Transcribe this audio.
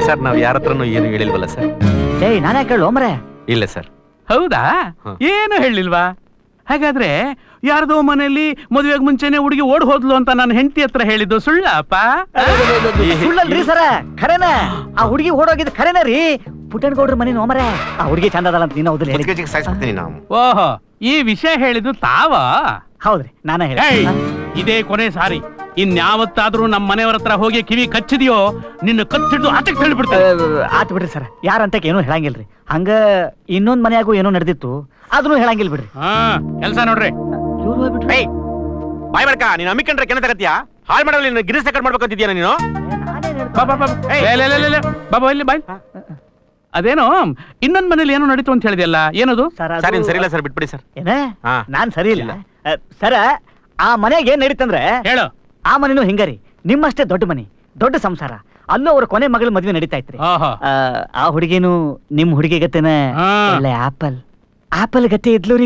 Sir ನಾವ್ ಯಾರ ಹತ್ರನೂ ಏನು ಹೇಳಿಲ್ವಲ್ಲ ಸರ್. ಏಯ್ ನಾನೇ ಕೇಳು ಮರೆ. ಇಲ್ಲ ಸರ್. ಹೌದಾ? ಏನು ಹೇಳಿಲ್ವಾ? ಹಾಗಾದ್ರೆ ಯಾರ್ದೋ ಮನೆಯಲ್ಲಿ ಮದುವೆಗೆ ಮುಂಚೆನೆ ಹುಡುಗಿ ಓಡ್ ಹೋದ್ಲು ಅಂತ ನಾನು ಹೆಂಡತಿ ಹತ್ರ ಹೇಳಿದ್ದು ಸುಳ್ಳಪ್ಪ? ಸುಳ್ಳಲ್ರಿ ಸರ, ಖರೇನ. ಆ ಹುಡುಗಿ ಓಡೋಗಿದ್ ಖರೇನ ರೀ. ಪುಟ್ಟಣಗೌಡ್ರ ಮನೆ ನೋಮರೆ. ಆ ಹುಡುಗಿ ಚಂದ ಅದಲ್ಲ ಅಂತ ನೀನು ಹೌದಿಲ್ಲ ಹೇಳಿ. ಸಾಯಿಸ್ಬಿಡ್ತೀನಿ ನಾವು. ಓಹೋ, ಈ ವಿಷಯ ಹೇಳಿದ್ದು ತಾವ? ಹೌದ್ರಿ, ನಾನೇ ಹೇಳಿ. ಇದೇ ಕೊನೆ ಸಾರಿ. ಇನ್ಯಾವತ್ತಾದ್ರೂ ನಮ್ಮ ಮನೆಯವರ ಹತ್ರ ಹೋಗಿ ಕಿವಿ ಕಚ್ಚಿದ್ಯೋ ನಿನ್ನ ಕತ್ತಿಡ್ದು ಆಚೆಗೆ ತಳ್ಳಿಬಿಡ್ತಾರೆ. ಆತ್ ಬಿಡ್ರಿ ಸರ್, ಯಾರಂತ ಏನೂ ಹೇಳಂಗಿಲ್ರಿ. ಹಂಗ ಇನ್ನೊಂದ್ ಮನೆಯಾಗೂ ಏನೋ ನಡೆದಿತ್ತು, ಅದನ್ನು ಹೇಳಂಗಿಲ್ ಬಿಡ್ರಿ. ಕೆಲ್ಸ ನೋಡ್ರಿ. ಇವ್ರು ಹೋಗ್ಬಿಟ್ರಿ. ಬಾಯ್ ಬರ್ಕ ನೀನು ಅಮ್ಮಿಕೊಂಡ್ರೆ ಕೆನ ತಗತ್ತೀಯ? ಹಾಳು ಮಾಡಲಿ ನೀನು ಗಿರಿ ಸೆಕೆಂಡ್ ಮಾಡ್ಬೇಕಂತಿದ್ಯಾ ನೀನು? ಬಾಬಾ ಇಲ್ಲಿ ಬಾಯ್. ಅದೇನೋ ಇನ್ನೊಂದ್ ಮನೇಲಿ ಏನೋ ನಡೀತು ಅಂತ ಹೇಳಿದೆಯಲ್ಲ, ಏನದು? ಸರ್ ಇನ್ ಸರಿ ಇಲ್ಲ ಸರ್, ಬಿಟ್ಬಿಡಿ ಸರ್. ಏನೇ ನಾನ್ ಸರಿ ಇಲ್ಲ ಸರ. ಆ ಮನೆಗೆ ಏನ್ ನಡೀತಂದ್ರೆ ಹೇಳು. ಆ ಮನೆನೂ ಹಿಂಗರಿ, ನಿಮ್ಮಷ್ಟೇ ದೊಡ್ಡ ಮನೆ, ದೊಡ್ಡ ಸಂಸಾರ. ಅಲ್ಲೂ ಅವ್ರ ಕೊನೆ ಮಗಳ ಮದ್ವೆ ನಡೀತಾ ಇತ್ರಿ. ಆ ಹುಡುಗಿನು ನಿಮ್ ಹುಡುಗಿ ಗತೆನ ಒಳ್ಳೆ ಆಪಲ್ ಗತೆ ಇದ್ಲು ರೀ.